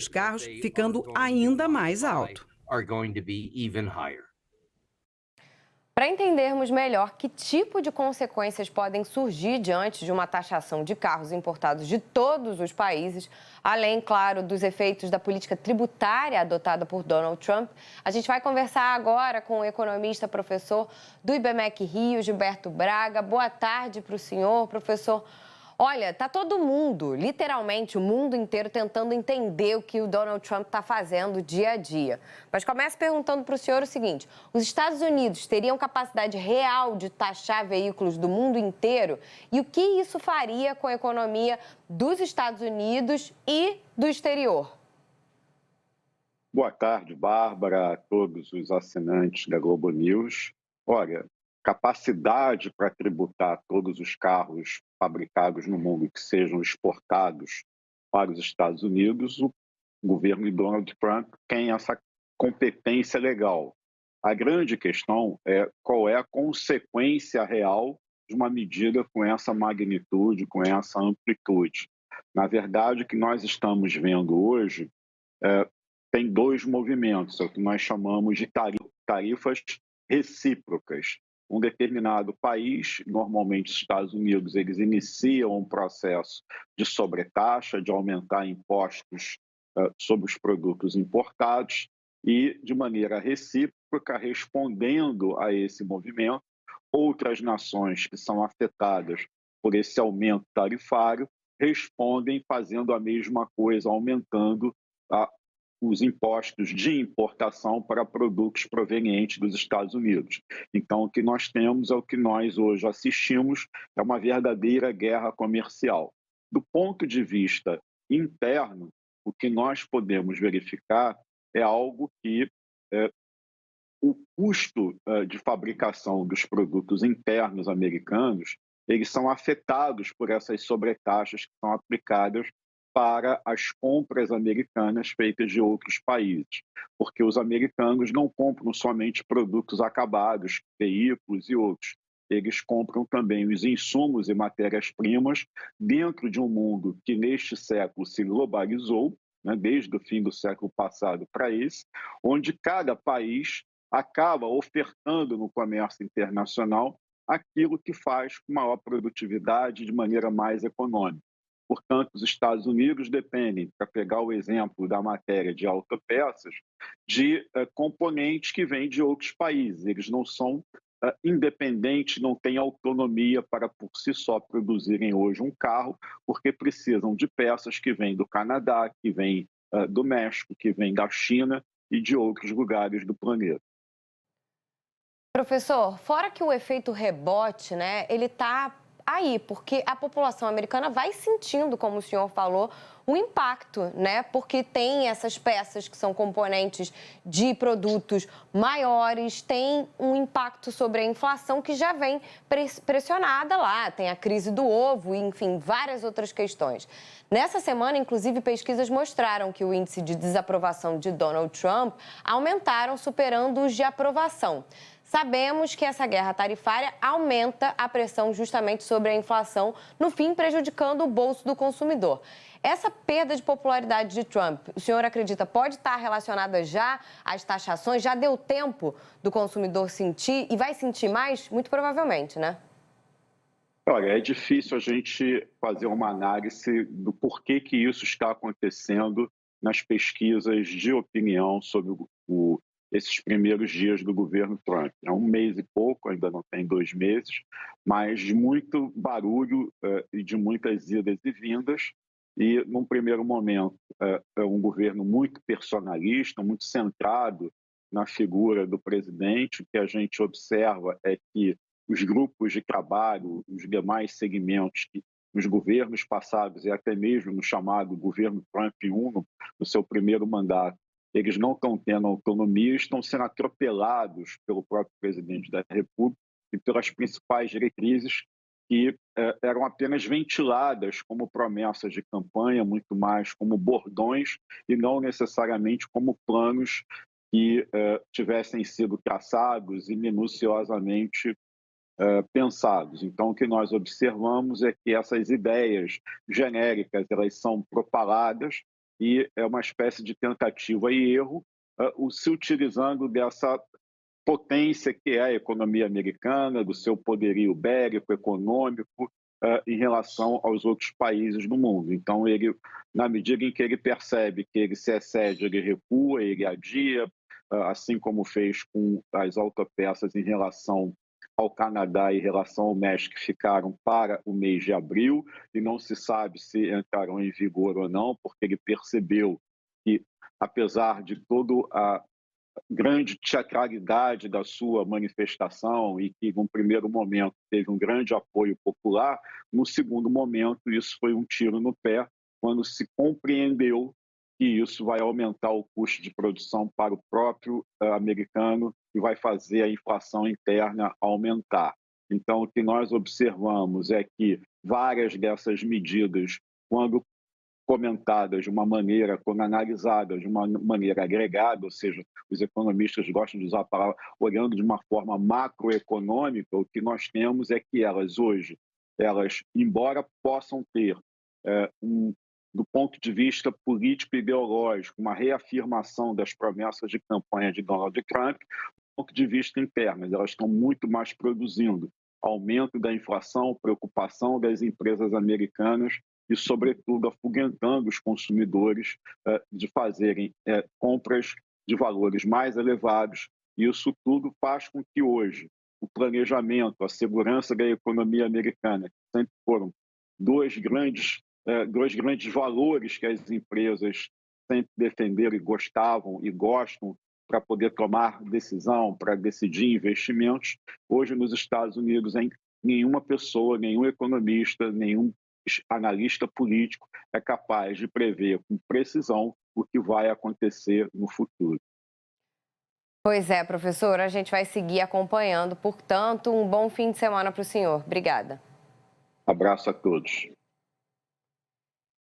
os carros ficando ainda mais alto. Para entendermos melhor que tipo de consequências podem surgir diante de uma taxação de carros importados de todos os países, além, claro, dos efeitos da política tributária adotada por Donald Trump, a gente vai conversar agora com o economista professor do IBMEC Rio, Gilberto Braga. Boa tarde para o senhor, professor. Olha, tá todo mundo, literalmente o mundo inteiro, tentando entender o que o Donald Trump está fazendo dia a dia. Mas começo perguntando para o senhor o seguinte: os Estados Unidos teriam capacidade real de taxar veículos do mundo inteiro? E o que isso faria com a economia dos Estados Unidos e do exterior? Boa tarde, Bárbara, a todos os assinantes da Globo News. Olha, capacidade para tributar todos os carros fabricados no mundo que sejam exportados para os Estados Unidos, o governo de Donald Trump tem essa competência legal. A grande questão é qual é a consequência real de uma medida com essa magnitude, com essa amplitude. Na verdade, o que nós estamos vendo hoje tem dois movimentos, é o que nós chamamos de tarifas recíprocas. Um determinado país, normalmente os Estados Unidos, eles iniciam um processo de sobretaxa, de aumentar impostos sobre os produtos importados e, de maneira recíproca, respondendo a esse movimento, outras nações que são afetadas por esse aumento tarifário respondem fazendo a mesma coisa, aumentando os impostos de importação para produtos provenientes dos Estados Unidos. Então, o que nós temos é o que nós hoje assistimos, é uma verdadeira guerra comercial. Do ponto de vista interno, o que nós podemos verificar é algo que o custo de fabricação dos produtos internos americanos, eles são afetados por essas sobretaxas que são aplicadas para as compras americanas feitas de outros países, porque os americanos não compram somente produtos acabados, veículos e outros. Eles compram também os insumos e matérias-primas dentro de um mundo que neste século se globalizou, né, desde o fim do século passado para esse, onde cada país acaba ofertando no comércio internacional aquilo que faz com maior produtividade de maneira mais econômica. Portanto, os Estados Unidos dependem, para pegar o exemplo da matéria de autopeças, de componentes que vêm de outros países. Eles não são independentes, não têm autonomia para por si só produzirem hoje um carro, porque precisam de peças que vêm do Canadá, que vêm do México, que vêm da China e de outros lugares do planeta. Professor, fora que o efeito rebote, né, ele está aí, porque a população americana vai sentindo, como o senhor falou, o impacto, né? Porque tem essas peças que são componentes de produtos maiores, tem um impacto sobre a inflação que já vem pressionada lá, tem a crise do ovo, enfim, várias outras questões. Nessa semana, inclusive, pesquisas mostraram que o índice de desaprovação de Donald Trump aumentaram, superando os de aprovação. Sabemos que essa guerra tarifária aumenta a pressão justamente sobre a inflação, no fim prejudicando o bolso do consumidor. Essa perda de popularidade de Trump, o senhor acredita, pode estar relacionada já às taxações? Já deu tempo do consumidor sentir e vai sentir mais? Muito provavelmente, né? Olha, é difícil a gente fazer uma análise do porquê que isso está acontecendo nas pesquisas de opinião sobre esses primeiros dias do governo Trump. É um mês e pouco, ainda não tem 2 meses, mas de muito barulho e de muitas idas e vindas. E, num primeiro momento, é um governo muito personalista, muito centrado na figura do presidente. O que a gente observa é que os grupos de trabalho, os demais segmentos que nos governos passados e até mesmo no chamado governo Trump 1, no seu primeiro mandato, eles não estão tendo autonomia, estão sendo atropelados pelo próprio presidente da República e pelas principais diretrizes que eram apenas ventiladas como promessas de campanha, muito mais como bordões e não necessariamente como planos que tivessem sido traçados e minuciosamente pensados. Então, o que nós observamos é que essas ideias genéricas, elas são propaladas, e é uma espécie de tentativa e erro, se utilizando dessa potência que é a economia americana, do seu poderio bélico, econômico, em relação aos outros países do mundo. Então, ele, na medida em que ele percebe que ele se excede, ele recua, ele adia, assim como fez com as autopeças em relação ao Canadá e em relação ao México, que ficaram para o mês de abril, e não se sabe se entrarão em vigor ou não, porque ele percebeu que, apesar de toda a grande teatralidade da sua manifestação e que, num primeiro momento, teve um grande apoio popular, no segundo momento, isso foi um tiro no pé, quando se compreendeu que isso vai aumentar o custo de produção para o próprio americano e vai fazer a inflação interna aumentar. Então, o que nós observamos é que várias dessas medidas, quando comentadas de uma maneira, quando analisadas de uma maneira agregada, ou seja, os economistas gostam de usar a palavra, olhando de uma forma macroeconômica, o que nós temos é que elas hoje, embora possam ter, do ponto de vista político e ideológico, uma reafirmação das promessas de campanha de Donald Trump, do ponto de vista interno, elas estão muito mais produzindo aumento da inflação, preocupação das empresas americanas e, sobretudo, afugentando os consumidores de fazerem compras de valores mais elevados. Isso tudo faz com que hoje o planejamento, a segurança da economia americana, que sempre foram dois grandes valores que as empresas sempre defenderam e gostavam e gostam para poder tomar decisão, para decidir investimentos, hoje nos Estados Unidos, nenhuma pessoa, nenhum economista, nenhum analista político é capaz de prever com precisão o que vai acontecer no futuro. Pois é, professor, a gente vai seguir acompanhando. Portanto, um bom fim de semana para o senhor. Obrigada. Abraço a todos.